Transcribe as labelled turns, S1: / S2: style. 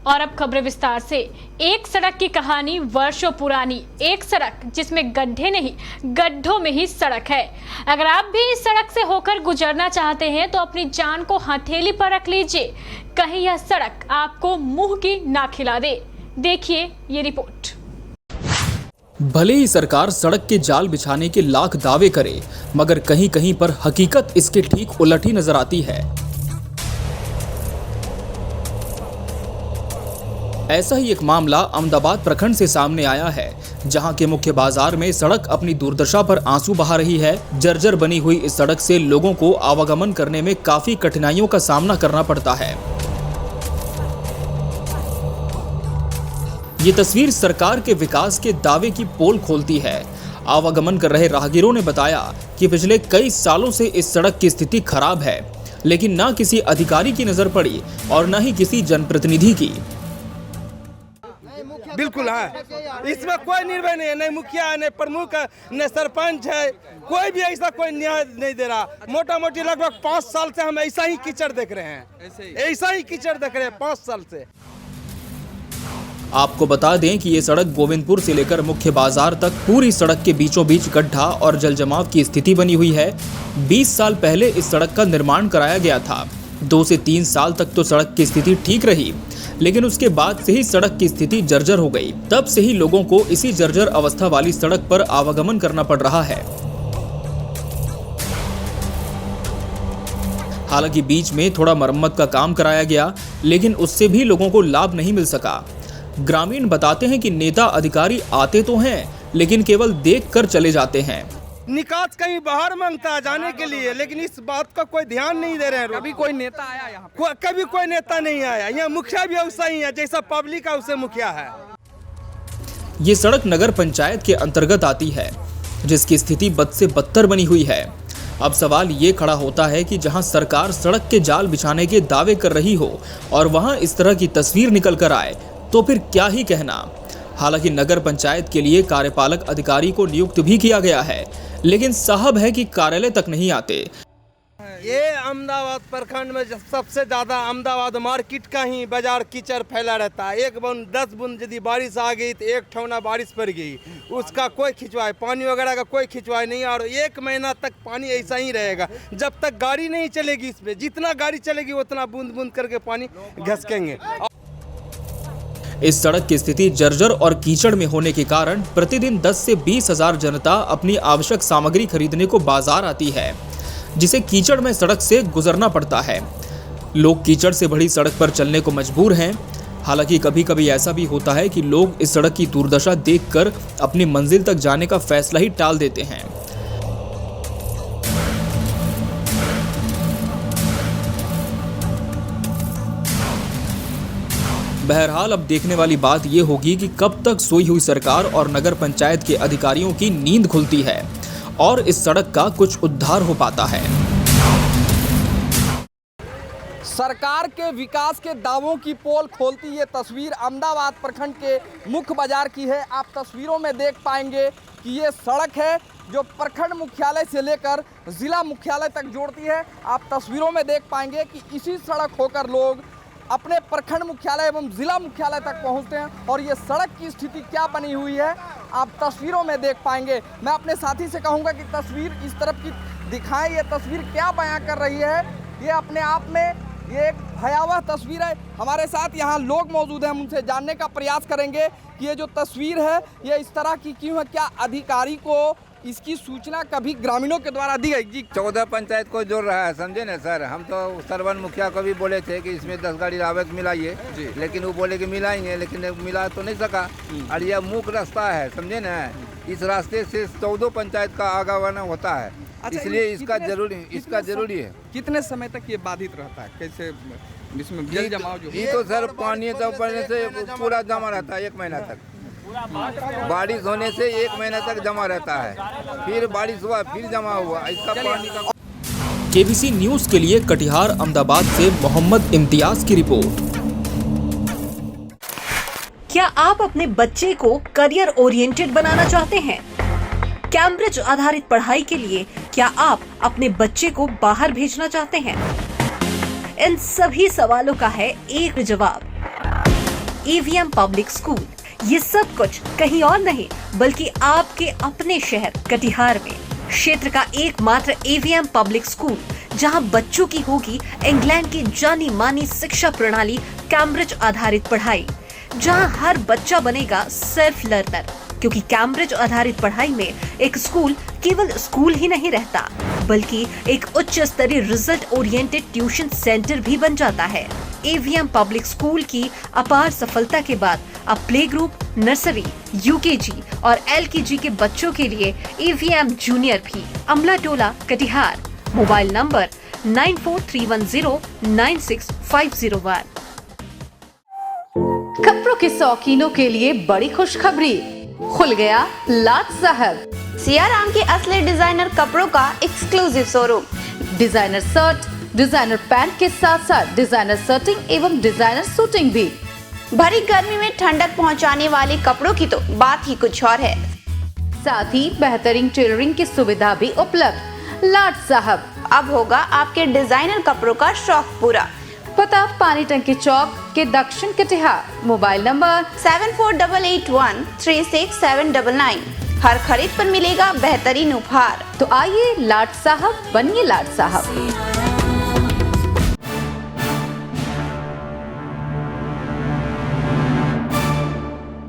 S1: और अब खबरें विस्तार से। एक सड़क की कहानी वर्षों पुरानी, एक सड़क जिसमें गड्ढे नहीं गड्ढों में ही सड़क है। अगर आप भी इस सड़क से होकर गुजरना चाहते हैं तो अपनी जान को हथेली पर रख लीजिए, कहीं यह सड़क आपको मुंह की ना खिला दे। देखिए ये रिपोर्ट।
S2: भले ही सरकार सड़क के जाल बिछाने के लाख दावे करे, मगर कहीं कहीं पर हकीकत इसके ठीक उलट ही नजर आती है। ऐसा ही एक मामला अहमदाबाद प्रखंड से सामने आया है, जहां के मुख्य बाजार में सड़क अपनी दुर्दशा पर आंसू बहा रही है। जर्जर बनी हुई इस सड़क से लोगों को आवागमन करने में काफी कठिनाइयों का सामना करना पड़ता है। ये तस्वीर सरकार के विकास के दावे की पोल खोलती है। आवागमन कर रहे राहगीरों ने बताया कि पिछले कई सालों से इस सड़क की स्थिति खराब है, लेकिन ना किसी अधिकारी की नजर पड़ी और न ही किसी जनप्रतिनिधि की।
S3: बिल्कुल है, इसमें कोई निर्णय नहीं है, नहीं मुखिया है, नहीं प्रमुख है, नहीं सरपंच है, कोई भी ऐसा कोई न्याय नहीं दे रहा। मोटा मोटी लगभग 5 साल से हम ऐसा ही कीचड़ देख रहे हैं, ऐसा ही कीचड़ देख रहे हैं 5 साल से।
S2: आपको बता दें कि ये सड़क गोविंदपुर से लेकर मुख्य बाजार तक पूरी सड़क के बीचों बीच गड्ढा और जलजमाव की स्थिति बनी हुई है। 20 साल पहले इस सड़क का निर्माण कराया गया था। 2 से 3 साल तक तो सड़क की स्थिति ठीक रही, लेकिन उसके बाद से ही सड़क की स्थिति जर्जर हो गई। तब से ही लोगों को इसी जर्जर अवस्था वाली सड़क पर आवागमन करना पड़ रहा है। हालांकि बीच में थोड़ा मरम्मत का काम कराया गया, लेकिन उससे भी लोगों को लाभ नहीं मिल सका। ग्रामीण बताते हैं कि नेता अधिकारी आते तो हैं, लेकिन केवल देखकर चले जाते हैं।
S3: निकास कहीं बाहर मांगता है जाने के लिए, लेकिन इस बात का कोई ध्यान नहीं दे रहे हैं।
S4: कभी कोई नेता आया यहाँ?
S3: कभी कोई नेता नहीं आया। यहाँ मुखिया भी वैसा ही है, जैसा पब्लिक है उसे मुखिया है।
S2: ये सड़क नगर पंचायत के अंतर्गत आती है, जिसकी स्थिति बद से बदतर बनी हुई है। अब सवाल ये खड़ा होता है कि जहां सरकार सड़क के जाल बिछाने के दावे कर रही हो और वहां इस तरह की तस्वीर निकल कर आए, तो फिर क्या ही कहना। हालांकि नगर पंचायत के लिए कार्यपालक अधिकारी को नियुक्त भी किया गया है, लेकिन साहब है कि कार्यालय तक नहीं आते।
S3: ये अहमदाबाद प्रखंड में सबसे ज्यादा अहमदाबाद मार्केट का ही बाजार कीचड़ फैला रहता है। 1 बूंद 10 बूंद यदि बारिश आ गई तो 1 ठौना बारिश पड़ गई, उसका कोई खिंचवाई, पानी वगैरह का कोई खिंचवाई नहीं। और 1 महीना तक पानी ऐसा ही रहेगा जब तक गाड़ी नहीं चलेगी। इस पे जितना गाड़ी चलेगी उतना बूंद बूंद करके पानी घसकेंगे।
S2: इस सड़क की स्थिति जर्जर और कीचड़ में होने के कारण प्रतिदिन 10 से 20 हजार जनता अपनी आवश्यक सामग्री खरीदने को बाजार आती है, जिसे कीचड़ में सड़क से गुजरना पड़ता है। लोग कीचड़ से भरी सड़क पर चलने को मजबूर हैं। हालांकि कभी कभी ऐसा भी होता है कि लोग इस सड़क की दुर्दशा देखकर अपनी मंजिल तक जाने का फैसला ही टाल देते हैं। बहरहाल अब देखने वाली बात यह होगी कि कब तक सोई हुई सरकार और नगर पंचायत के अधिकारियों की नींद खुलती है और इस सड़क का कुछ उद्धार हो पाता है।
S4: सरकार के विकास के दावों की पोल खोलती ये तस्वीर अहमदाबाद प्रखंड के मुख्य बाजार की है। आप तस्वीरों में देख पाएंगे कि ये सड़क है जो प्रखंड मुख्यालय से लेकर जिला मुख्यालय तक जोड़ती है। आप तस्वीरों में देख पाएंगे कि इसी सड़क होकर लोग अपने प्रखंड मुख्यालय एवं जिला मुख्यालय तक पहुंचते हैं। और ये सड़क की स्थिति क्या बनी हुई है आप तस्वीरों में देख पाएंगे। मैं अपने साथी से कहूंगा कि तस्वीर इस तरफ की दिखाएं, ये तस्वीर क्या बयां कर रही है। ये अपने आप में ये एक भयावह तस्वीर है। हमारे साथ यहाँ लोग मौजूद हैं, हम उनसे जानने का प्रयास करेंगे कि ये जो तस्वीर है ये इस तरह की क्यों है। क्या अधिकारी को इसकी सूचना कभी ग्रामीणों के द्वारा दी गई? जी
S5: 14 पंचायत को जोड़ रहा है, समझे ना सर। हम तो सरवन मुखिया को भी बोले थे कि इसमें 10 गाड़ी रावत मिलाइए, लेकिन वो बोले कि मिलाएंगे, लेकिन मिला तो नहीं सका। और यह मुख्य रास्ता है, समझे ना। इस रास्ते से 14 पंचायत का आगावाना होता है।
S4: अच्छा,
S5: इसलिए इसका जरूरी है।
S4: कितने समय तक ये बाधित रहता है? कैसे इसमें जल जमाव जो
S5: ये तो सर पानी तो पड़ने से पूरा जमा रहता है 1 महीना तक। बारिश होने से 1 महीना तक जमा रहता है, फिर बारिश हुआ फिर जमा हुआ, इसका पानी का।
S2: केबीसी न्यूज के लिए कटिहार अहमदाबाद से मोहम्मद इम्तियाज की रिपोर्ट।
S6: क्या आप अपने बच्चे को करियर ओरिएंटेड बनाना चाहते हैं? कैम्ब्रिज आधारित पढ़ाई के लिए क्या आप अपने बच्चे को बाहर भेजना चाहते हैं? इन सभी सवालों का है एक जवाब। AVM public school. ये सब कुछ कहीं और नहीं बल्कि आपके अपने शहर कटिहार में, क्षेत्र का एकमात्र AVM पब्लिक स्कूल, जहां बच्चों की होगी इंग्लैंड की जानी मानी शिक्षा प्रणाली कैम्ब्रिज आधारित पढ़ाई, जहां हर बच्चा बनेगा सेल्फ लर्नर, क्योंकि कैम्ब्रिज आधारित पढ़ाई में एक स्कूल केवल स्कूल ही नहीं रहता बल्कि एक उच्च स्तरीय रिजल्ट ओरिएंटेड ट्यूशन सेंटर भी बन जाता है। AVM पब्लिक स्कूल की अपार सफलता के बाद अब प्ले ग्रुप, नर्सरी, UKG और LKG के बच्चों के लिए AVM जूनियर भी। अमला टोला, कटिहार। Mobile number 9431096501।
S7: कपड़ों के शौकीनों के लिए बड़ी खुशखबरी, खुल गया लाट साहब।
S8: सियाराम के असली डिजाइनर कपड़ों का exclusive showroom.
S7: Designer shirt, designer pant के साथ साथ डिजाइनर शर्टिंग एवं डिजाइनर सूटिंग भी।
S8: भरी गर्मी में ठंडक पहुंचाने वाले कपड़ों की तो बात ही कुछ और है।
S7: साथ ही बेहतरीन टेलरिंग की सुविधा भी उपलब्ध। लाट साहब,
S8: अब होगा आपके डिजाइनर कपड़ों का शौक पूरा।
S7: पता पानी टंकी चौक के दक्षिण कटिहार। Mobile number
S8: 7488136799। हर खरीद पर मिलेगा बेहतरीन उपहार।
S7: तो आइए लाट साहब बनिए लाट साहब।